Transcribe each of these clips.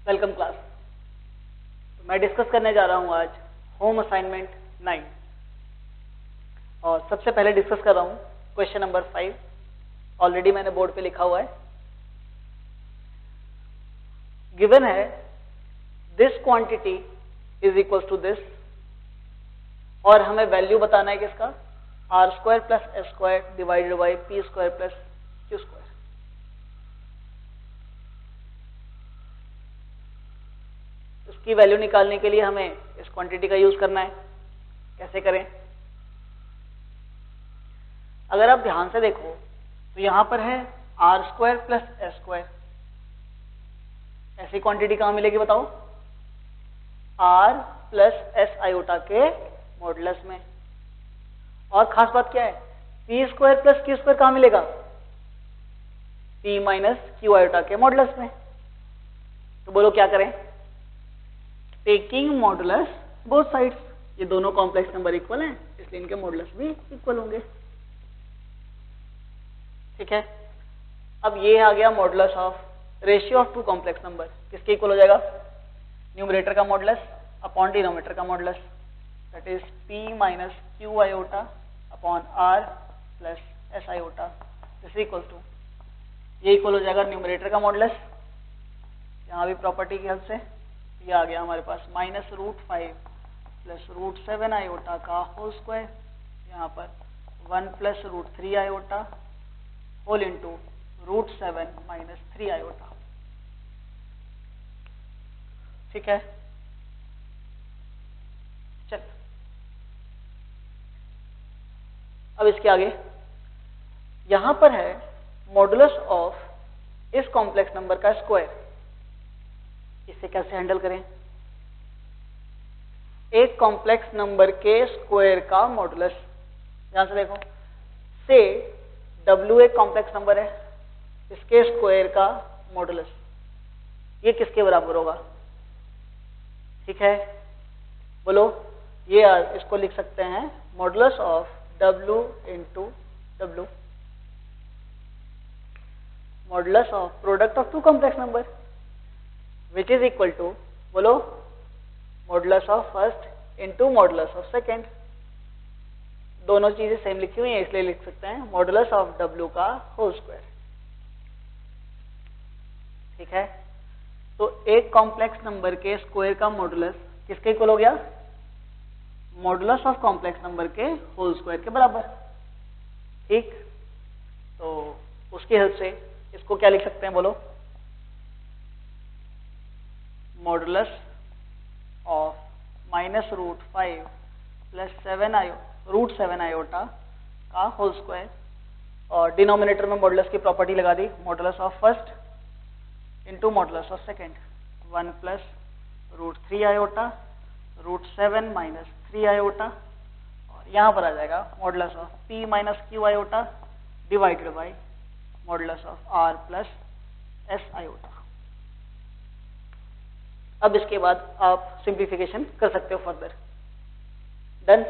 Welcome class. तो मैं discuss करने जा रहा हूँ आज होम असाइनमेंट 9 और सबसे पहले डिस्कस कर रहा हूँ क्वेश्चन नंबर 5। ऑलरेडी मैंने बोर्ड पे लिखा हुआ है। गिवन है this quantity is equal to this और हमें वैल्यू बताना है किसका, r square plus s square divided by p square plus q square. इसकी वैल्यू निकालने के लिए हमें इस क्वांटिटी का यूज करना है। कैसे करें? अगर आप ध्यान से देखो तो यहां पर है r square plus s square. ऐसी क्वांटिटी कहां मिलेगी बताओ? आर प्लस एस आयोटा के मॉडुलस में। और खास बात क्या है, p square plus q square कहां मिलेगा? पी माइनस क्यू आयोटा के मॉडुलस में। तो बोलो क्या करें? टेकिंग मॉडुलस बोथ साइड्स, ये दोनों कॉम्प्लेक्स नंबर इक्वल हैं इसलिए इनके मॉडुलस भी इक्वल होंगे। ठीक है, अब ये आ गया modulus of ratio of two complex number. किसके इक्वल हो जाएगा? न्यूमरेटर का मॉडुलस अपॉन डिनोमिनेटर का modulus, that is p minus q iota upon r plus s iota. This equal to, ये इक्वल हो जाएगा न्यूमरेटर का मॉडुलस, यहाँ भी प्रॉपर्टी की हेल्प से ये आ गया हमारे पास माइनस √5 प्लस √7 आयोटा का होल स्क्वायर, यहाँ पर 1 plus √3 iota whole into √7 minus 3 iota. ठीक है, चल अब इसके आगे यहां पर है मॉडुलस ऑफ इस कॉम्प्लेक्स नंबर का स्क्वायर। इसे कैसे हैंडल करें? एक कॉम्प्लेक्स नंबर के स्क्वायर का मॉडुलस, ध्यान से देखो, से W एक कॉम्प्लेक्स नंबर है, इसके स्क्वायर का मॉडुलस ये किसके बराबर होगा? ठीक है, बोलो। ये इसको लिख सकते हैं modulus of W into W, modulus of product of two complex number which is equal to, बोलो, modulus of first into modulus of second. दोनों चीजें सेम लिखी हुई है इसलिए लिख सकते हैं मॉडुलस ऑफ W का होल स्क्वायर। ठीक है, तो एक कॉम्प्लेक्स नंबर के स्क्वायर का मॉडुलस किसके इक्वल हो गया? मॉडुलस ऑफ कॉम्प्लेक्स नंबर के होल स्क्वायर के बराबर। ठीक, तो उसकी हेल्प से इसको क्या लिख सकते हैं बोलो? Modulus of minus √5 plus √7 iota का होल स्क्वायर, और डिनोमिनेटर में मॉडुलस की प्रॉपर्टी लगा दी, modulus of first into modulus of second, 1 plus √3 iota √7 minus 3 iota, और यहाँ पर आ जाएगा modulus of p minus q iota divided by modulus of r plus s iota. अब इसके बाद आप सिंप्लीफिकेशन कर सकते हो फर्दर। डन।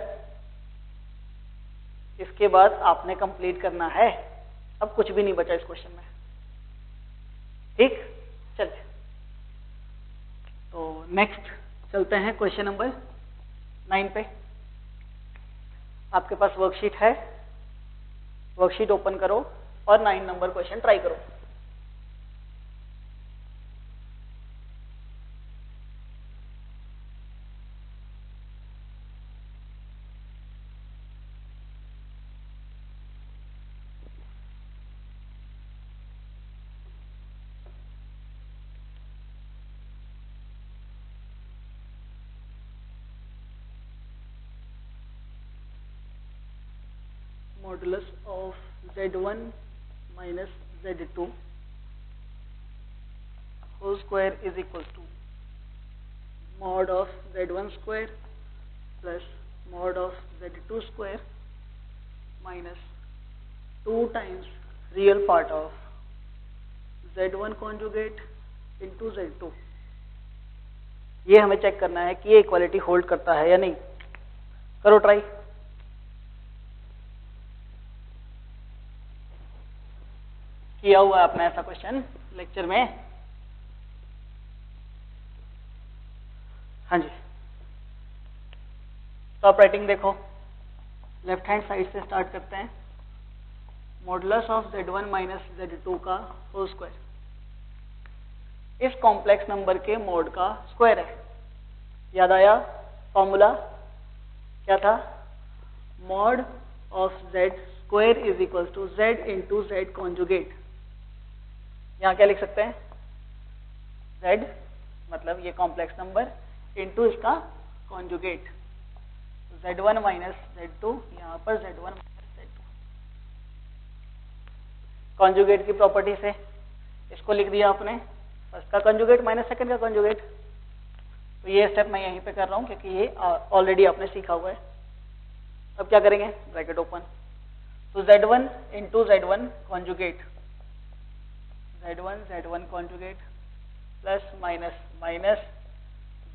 इसके बाद आपने कंप्लीट करना है, अब कुछ भी नहीं बचा इस क्वेश्चन में। ठीक, चलिए तो नेक्स्ट चलते हैं क्वेश्चन नंबर 9 पे। आपके पास वर्कशीट है, वर्कशीट ओपन करो और 9 नंबर क्वेश्चन ट्राई करो। Modulus of Z1 minus Z2 whole square is equal to mod of Z1 square plus mod of Z2 square minus 2 times real part of Z1 conjugate into Z2। ये हमें check करना है कि ये equality hold करता है या नहीं। करो ट्राई। किया हुआ आपने ऐसा क्वेश्चन लेक्चर में? हाँ जी, टॉप राइटिंग देखो, लेफ्ट हैंड साइड से स्टार्ट करते हैं। Modulus of z1 minus z2 का होल स्क्वायर इस कॉम्प्लेक्स नंबर के मॉड का स्क्वायर है। याद आया फॉर्मूला क्या था? Mod of z square is equal to z into z conjugate. यहाँ क्या लिख सकते हैं? z मतलब ये कॉम्प्लेक्स नंबर इंटू इसका कॉन्जुगेट, z1 माइनस z2, यहाँ पर z1 माइनस z2। कॉन्जुगेट की प्रॉपर्टी से इसको लिख दिया आपने, फर्स्ट का कॉन्जुगेट माइनस सेकंड का कॉन्जुगेट। तो ये स्टेप मैं यहीं पे कर रहा हूँ क्योंकि ये ऑलरेडी आपने सीखा हुआ है। अब क्या करेंगे? ब्रैकेट ओपन, तो z1 into z1 conjugate, z1 conjugate plus minus minus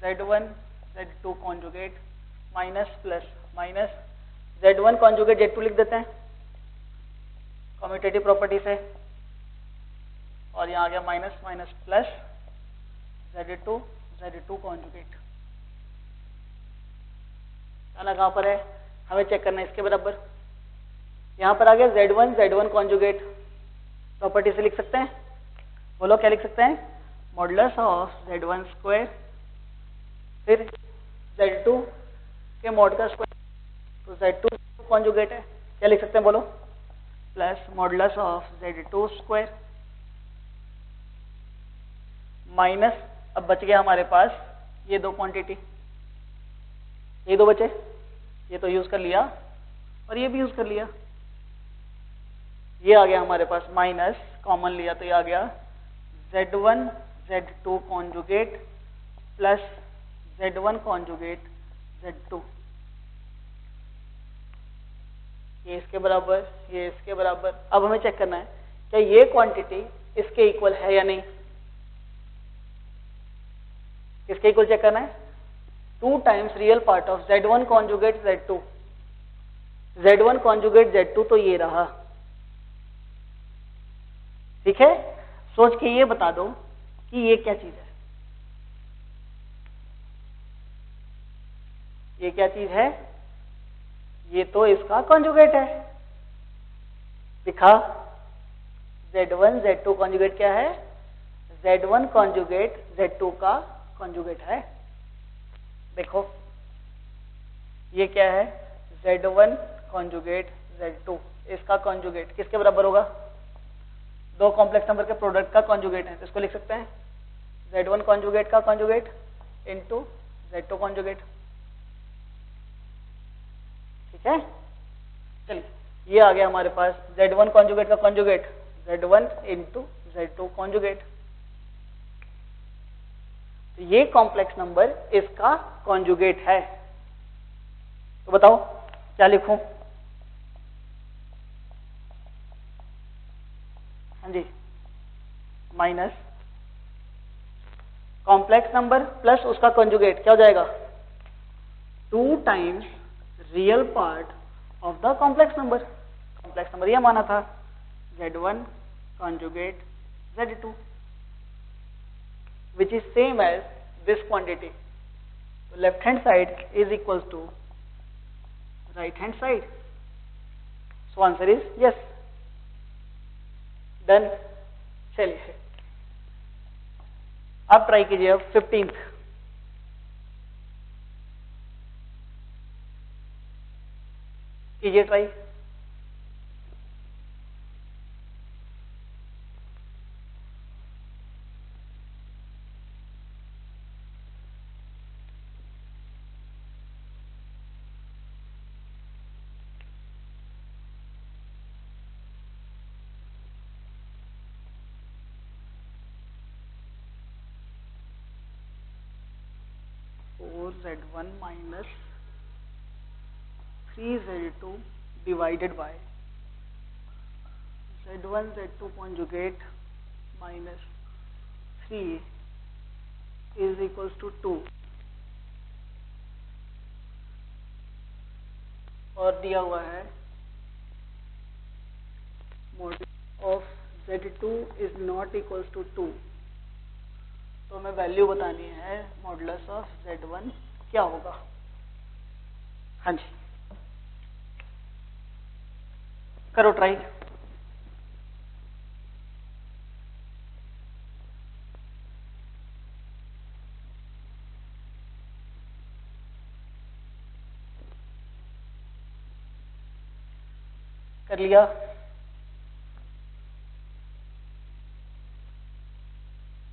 z1 z2 conjugate minus plus minus z1 conjugate z2 लिख देते हैं कम्यूटेटिव प्रॉपर्टी से, और यहाँ आ गया minus minus plus z2 conjugate. आना कहाँ पर है? हमें चेक करना है इसके बराबर। यहाँ पर आ गया z1 कॉन्जुगेट, प्रॉपर्टी से लिख सकते हैं। बोलो क्या लिख सकते हैं? मॉडुलस ऑफ z1 स्क्वायर फिर z2 के मॉड का स्क्वायर, तो z2 कॉन्जुगेट है, क्या लिख सकते हैं बोलो? Plus modulus of z2 square minus, अब बच गया हमारे पास ये दो क्वांटिटी, ये दो बचे, ये तो यूज कर लिया और ये भी यूज कर लिया। ये आ गया हमारे पास माइनस, कॉमन लिया तो ये आ गया z1 z2 conjugate plus z1 conjugate z2, ये इसके बराबर, ये इसके बराबर। अब हमें चेक करना है क्या ये क्वांटिटी इसके इक्वल है या नहीं। किसके इक्वल चेक करना है? 2 times real part of z1 conjugate z2, z1 conjugate z2 तो ये रहा। ठीक है, सोच के ये बता दो कि ये क्या चीज है। ये क्या चीज है? ये तो इसका कॉन्जुगेट है। दिखा, z1 z2 कॉन्जुगेट क्या है? z1 कॉन्जुगेट z2 का कॉन्जुगेट है। देखो ये क्या है? z1 कॉन्जुगेट z2, इसका कॉन्जुगेट किसके बराबर होगा? दो कॉम्प्लेक्स नंबर के प्रोडक्ट का कॉन्जुगेट है, तो इसको लिख सकते हैं z1 कॉन्जुगेट का कॉन्जुगेट इंटू z2 कॉन्जुगेट। ठीक है, चलिए ये आ गया हमारे पास z1 कॉन्जुगेट का conjugate, z1 into z2 conjugate. तो ये कॉम्प्लेक्स नंबर इसका कॉन्जुगेट है। तो बताओ क्या लिखूं? हाँ जी, माइनस कॉम्प्लेक्स नंबर प्लस उसका कॉन्जुगेट क्या हो जाएगा? 2 times real part of the complex number. Complex number यह माना था z1 conjugate z2 which is same as this quantity. So left hand side is equals to right hand side. So answer is yes. Done. चलिए अब try कीजिए। अब 15th कीजिए try. z1 minus 3z2 divided by z1 z2 conjugate minus 3 is equals to 2 और दिया हुआ है modulus of z2 is not equals to 2। तो हमें वैल्यू बतानी है मॉडुलस ऑफ Z1 क्या होगा। हाँ जी, करो ट्राई। कर लिया?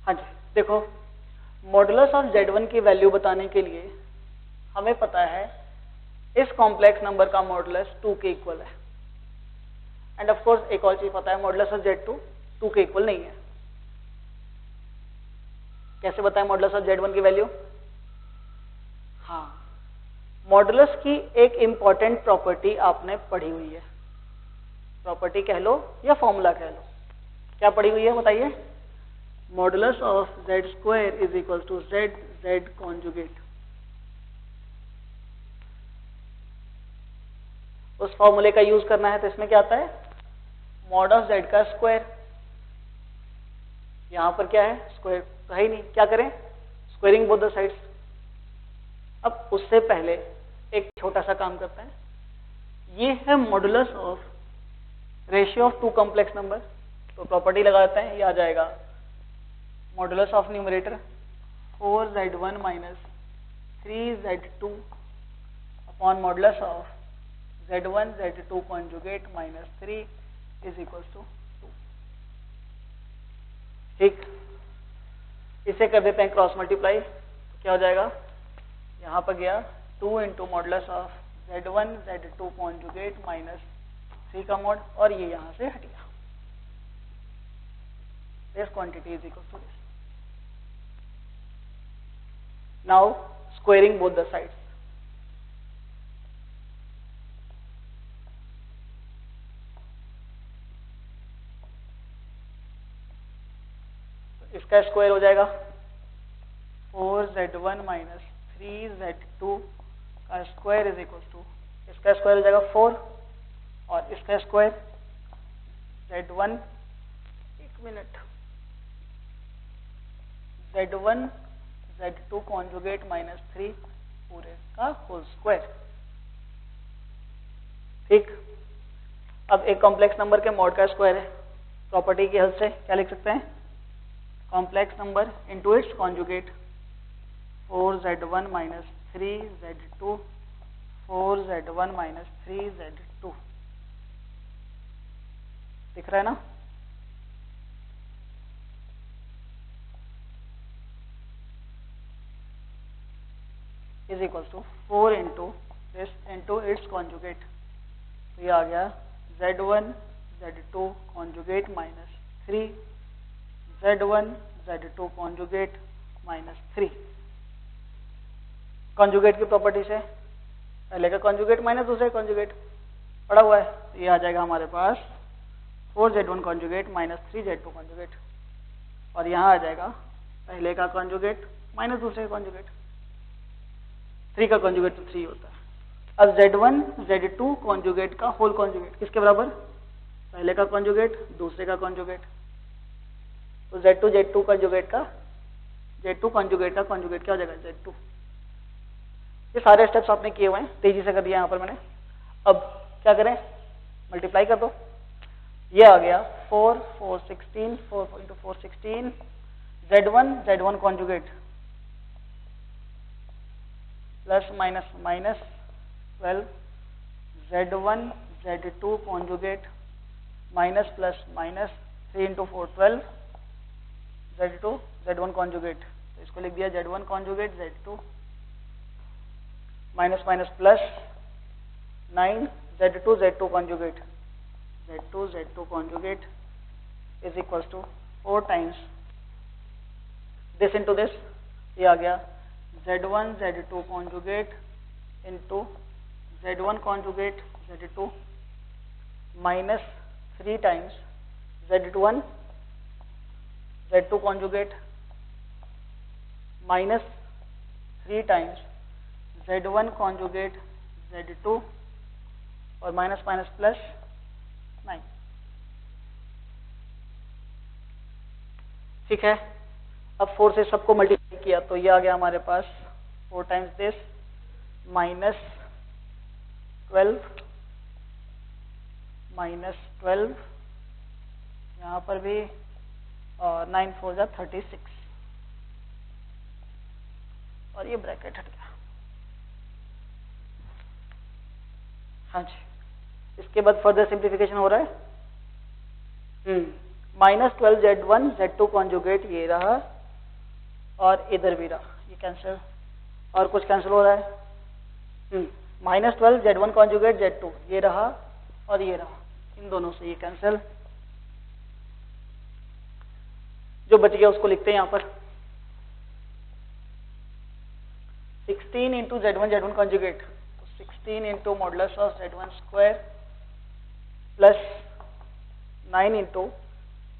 हाँ जी, देखो मॉडुलस ऑफ Z1 की वैल्यू बताने के लिए हमें पता है इस कॉम्प्लेक्स नंबर का मॉडुलस 2 के इक्वल है। एंड ऑफ कोर्स एक और चीज पता है, मॉडुलस ऑफ Z2 2 के इक्वल नहीं है। कैसे बताएं मॉडुलस ऑफ Z1 की वैल्यू? हाँ, मॉडुलस की एक इंपॉर्टेंट प्रॉपर्टी आपने पढ़ी हुई है, प्रॉपर्टी कह लो या फॉर्मूला कह लो। क्या पढ़ी हुई है बताइए? Modulus of Z² is equal to Z conjugate. उस फॉर्मूले का यूज करना है तो इसमें क्या आता है? मॉड ऑफ Z का स्क्वायर। यहां पर क्या है? स्क्वायर तो है ही नहीं, क्या करें? Squaring both the sides. अब उससे पहले एक छोटा सा काम करते हैं, ये है modulus of ratio of two complex number, तो प्रॉपर्टी लगाते हैं, ये आ जाएगा modulus of numerator 4Z1 minus 3Z2 upon modulus of Z1 Z2 conjugate minus 3 is equal to 2। ठीक, इसे कर देते हैं क्रॉस मल्टीप्लाई, क्या हो जाएगा? यहां पर गया 2 into modulus of Z1 Z2 conjugate minus 3 का मॉड, और ये यहां से हट गया। This quantity is equal to this. Now squaring both the sides. इसका स्क्वायर हो जाएगा 4Z1 माइनस 3Z2 का स्क्वायर इज इक्वल टू, इसका स्क्वायर हो जाएगा 4 और इसका स्क्वायर Z1, एक minute, Z1 Z2 conjugate minus 3 पूरे का होल स्क्वायर। ठीक, अब एक कॉम्प्लेक्स नंबर के मॉड का स्क्वायर है, प्रॉपर्टी की हेल्प से क्या लिख सकते हैं? Complex number into its conjugate 4Z1 minus 3Z2 4Z1 minus 3Z2। दिख रहा है ना? Is equal to 4 into this into its conjugate, तो ये आ गया Z1 Z2 conjugate minus 3 Z1 Z2 conjugate minus 3। Conjugate की प्रॉपर्टी से पहले का कॉन्जुगेट माइनस दूसरे कॉन्जुगेट पड़ा हुआ है, तो ये आ जाएगा हमारे पास 4Z1 conjugate minus 3Z2 conjugate, और यहाँ आ जाएगा पहले का कॉन्जुगेट माइनस दूसरे का कॉन्जुगेट। 3 का कॉन्जुगेट तो 3 होता है। अब Z1 Z2 कॉन्जुगेट का होल कॉन्जुगेट किसके बराबर? पहले का कॉन्जुगेट दूसरे का कॉन्जुगेट, तो Z2 Z2 कॉन्जुगेट का Z2 कॉन्जुगेट का कॉन्जुगेट क्या हो जाएगा? Z2। ये सारे स्टेप्स आपने किए हुए हैं, तेजी से कर दिया यहाँ पर मैंने। अब क्या करें? मल्टीप्लाई कर दो, ये आ गया 4 4 16 4 into 4 16 Z1 conjugate plus minus minus 12 Z1 Z2 conjugate minus plus minus 3 into 4 12 Z2 Z1 conjugate, तो इसको लिख दिया Z1 conjugate Z2 minus minus plus 9 Z2 Z2 conjugate Z2 Z2 conjugate is equals to 4 times this into this, ये आ गया Z1 Z2 conjugate into Z1 conjugate Z2 minus 3 times Z1 Z2 conjugate minus 3 times Z1 conjugate Z2 और minus minus plus 9। ठीक है, अब 4 से सबको multiply किया तो ये आ गया हमारे पास 4 टाइम्स दिस -12 यहाँ पर भी 9 4 जा 36 और ये ब्रैकेट हट गया। हाँ जी, इसके बाद फर्दर सिंप्लीफिकेशन हो रहा है। -12 Z1 Z2 कॉन्जुगेट ये रहा और इधर भी रहा, ये कैंसिल और कुछ कैंसिल हो रहा है। -12 Z1 कॉन्जुगेट Z2 ये रहा और ये रहा, इन दोनों से ये कैंसिल। जो बच गया उसको लिखते हैं यहाँ पर 16 into Z1 conjugate, 16 into modulus of Z1 square plus 9 into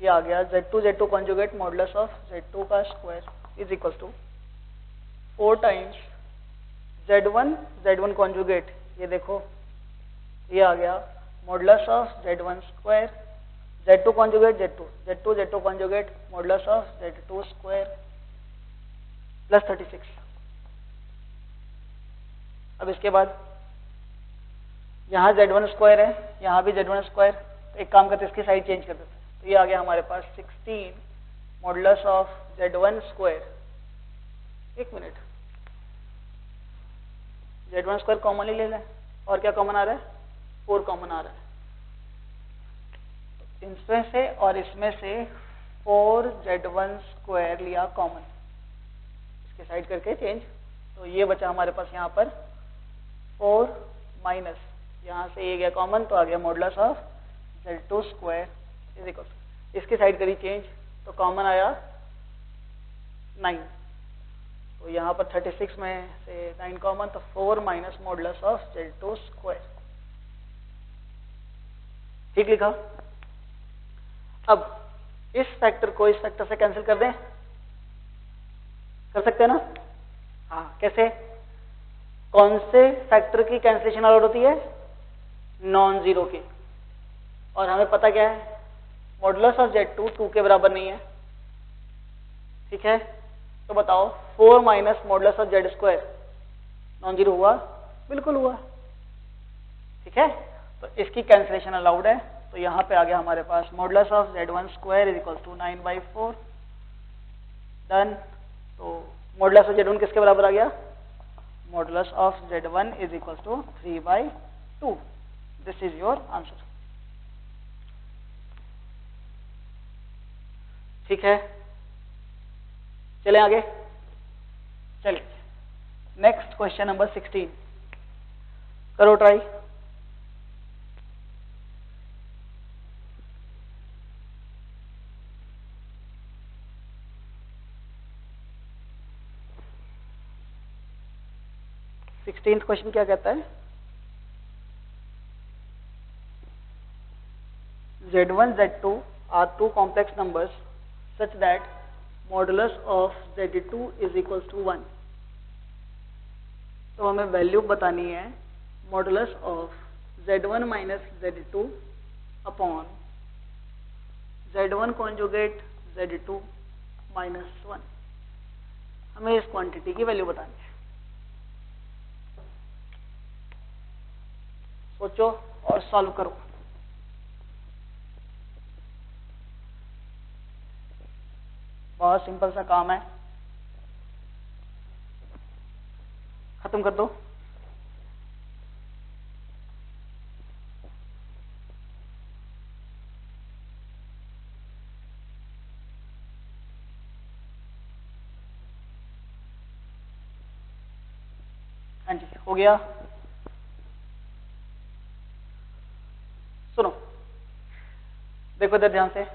ये आ गया Z2 conjugate modulus of Z2 का square is equal to 4 times Z1 conjugate, ये देखो ये आ गया modulus of Z1 square Z2 conjugate Z2 conjugate modulus of Z2 square plus 36। अब इसके बाद यहाँ Z1 स्क्वायर है, यहाँ भी Z1 स्क्वायर, तो एक काम करते इसकी साइड चेंज कर देते हैं। तो ये आ गया हमारे पास 16 मॉडुलस ऑफ Z1 स्क्वायर, एक मिनट, Z1 स्क्वायर कॉमन ही ले लें और क्या कॉमन आ रहा है 4 कॉमन आ रहा है, इसमें से और इसमें से 4 Z1 स्क्वायर लिया कॉमन, इसके साइड करके चेंज, तो ये बचा हमारे पास यहाँ पर 4 माइनस यहाँ से ये गया कॉमन तो आ गया modulus of Z2 square is equal, इसकी साइड करी चेंज तो कॉमन आया 9, तो यहाँ पर 36 में से 9 कॉमन तो 4 minus modulus of Z2 square, ठीक लिखा। अब इस फैक्टर को इस फैक्टर से कैंसिल कर दें, कर सकते हैं ना? हाँ, कैसे? कौन से फैक्टर की कैंसिलेशन अलाउड होती है? नॉन जीरो की, और हमें पता क्या है मॉडुलस ऑफ Z2 2 के बराबर नहीं है, ठीक है? तो बताओ 4 minus modulus of Z square non zero हुआ? बिल्कुल हुआ, ठीक है? तो इसकी कैंसिलेशन अलाउड है, तो यहाँ पे आ गया हमारे पास modulus of Z1 square is equal to 9/4 done. तो मॉडुलस ऑफ Z1 किसके बराबर आ गया? Modulus of Z1 is equal to 3/2। This is your answer, ठीक है? चलें आगे, चलिए नेक्स्ट क्वेश्चन नंबर 16 करो ट्राई। क्वेश्चन क्या कहता है? Z1 Z2 are two complex numbers such that modulus of Z2 is equals to 1। तो हमें वैल्यू बतानी है modulus of Z1 minus Z2 upon Z1 conjugate Z2 minus 1। हमें इस क्वांटिटी की वैल्यू बतानी है। सोचो और सॉल्व करो। बहुत सिंपल सा काम है, खत्म कर दो। हाँ जी, हो गया। सुनो, देखो इधर ध्यान से,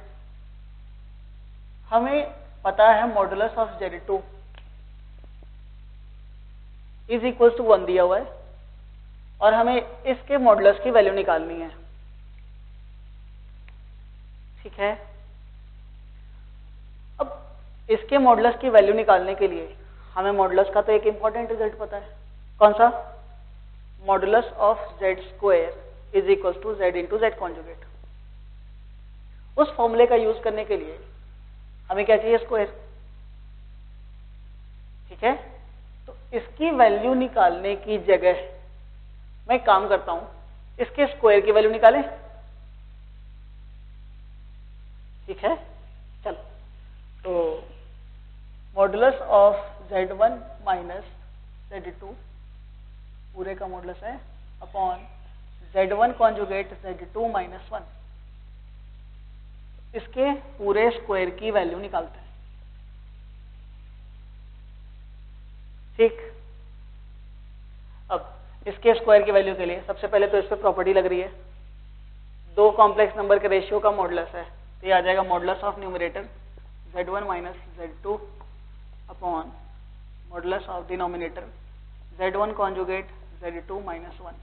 हमें पता है modulus of Z2 is equal to 1 दिया हुआ है और हमें इसके मॉडुलस की वैल्यू निकालनी है, ठीक है? अब इसके मॉडुलस की वैल्यू निकालने के लिए हमें मॉडुलस का तो एक इंपॉर्टेंट रिजल्ट पता है। कौन सा? Modulus of Z square is equal to Z into Z conjugate. उस फॉर्मूले का यूज करने के लिए हमें क्या चाहिए? स्क्वायर। ठीक है। तो इसकी वैल्यू निकालने की जगह मैं काम करता हूं, इसके स्क्वायर की वैल्यू निकालें। ठीक है, चल तो modulus of Z1 minus Z2 पूरे का मॉडुलस है upon Z1 conjugate Z2 minus 1, इसके पूरे स्क्वायर की वैल्यू निकालते हैं। ठीक, अब इसके स्क्वायर की वैल्यू के लिए सबसे पहले तो इस पर प्रॉपर्टी लग रही है, दो कॉम्प्लेक्स नंबर के रेशियो का मॉडुलस है, तो ये आ जाएगा modulus of numerator Z1 minus Z2 upon modulus of denominator Z1 conjugate Z2 minus 1।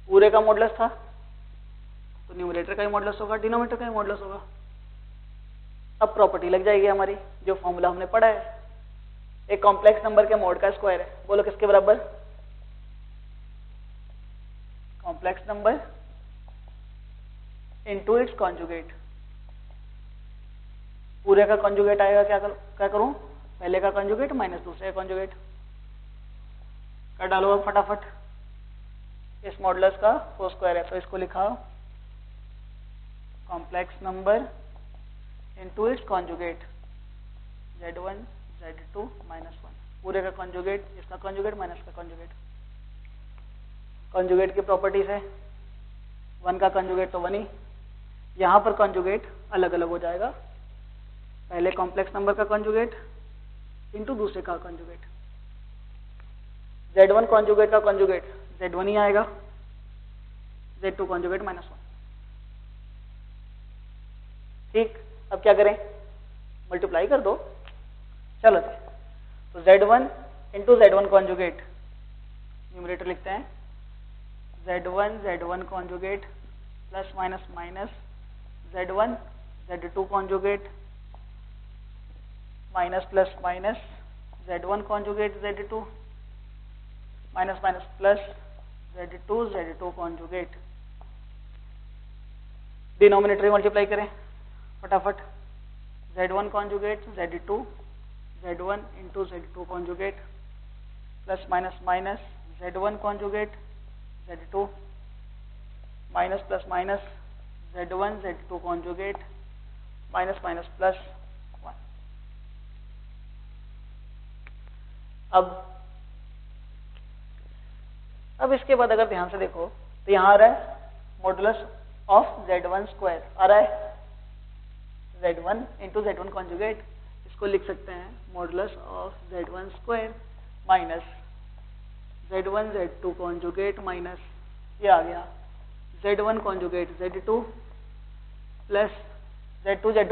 पूरे का मॉडुलस था तो न्यूमरेटर का ही मॉडुलस होगा, डिनोमिनेटर का ही मॉडुलस होगा। अब प्रॉपर्टी लग जाएगी हमारी, जो फॉर्मूला हमने पढ़ा है, एक कॉम्प्लेक्स नंबर के मॉड का स्क्वायर है, बोलो किसके बराबर? Complex number into its conjugate. पूरे का कॉन्जुगेट आएगा, क्या करूं? पहले का कॉन्जुगेट माइनस दूसरे का कॉन्जुगेट कर डालो। अब फटाफट, इस मॉडुलस का फोर स्क्वायर है तो इसको लिखा complex number into its conjugate Z1 Z2 minus 1, पूरे का कॉन्जुगेट, इसका कॉन्जुगेट माइनस का कॉन्जुगेट। कॉन्जुगेट की प्रॉपर्टीज है, 1 का कॉन्जुगेट तो 1 ही, यहां पर कॉन्जुगेट अलग अलग हो जाएगा, पहले कॉम्प्लेक्स नंबर का कॉन्जुगेट इनटू दूसरे का कॉन्जुगेट। Z1 कॉन्जुगेट का कॉन्जुगेट Z1 ही आएगा, Z2 कॉन्जुगेट माइनस 1। ठीक, अब क्या करें? मल्टीप्लाई कर दो। चलो जी, तो Z1 into Z1 conjugate, numerator लिखते हैं Z1 conjugate plus minus minus Z1 Z2 conjugate minus plus minus Z1 conjugate Z2 minus minus plus Z2 conjugate. Denominator multiply करें फटाफट, Z1 conjugate Z2 Z1 into Z2 conjugate plus minus minus Z1 conjugate Z2 minus plus minus Z1 Z2 conjugate minus minus plus 1। अब इसके बाद अगर ध्यान से देखो तो यहां आ रहा है मॉडुलस ऑफ Z1 स्क्वायर, आ रहा है Z1 इंटू Z1 कॉन्जुगेट, इसको लिख सकते हैं modulus of Z1 square minus Z1 Z2 conjugate minus ये आ गया Z1 conjugate Z2 plus Z2 Z2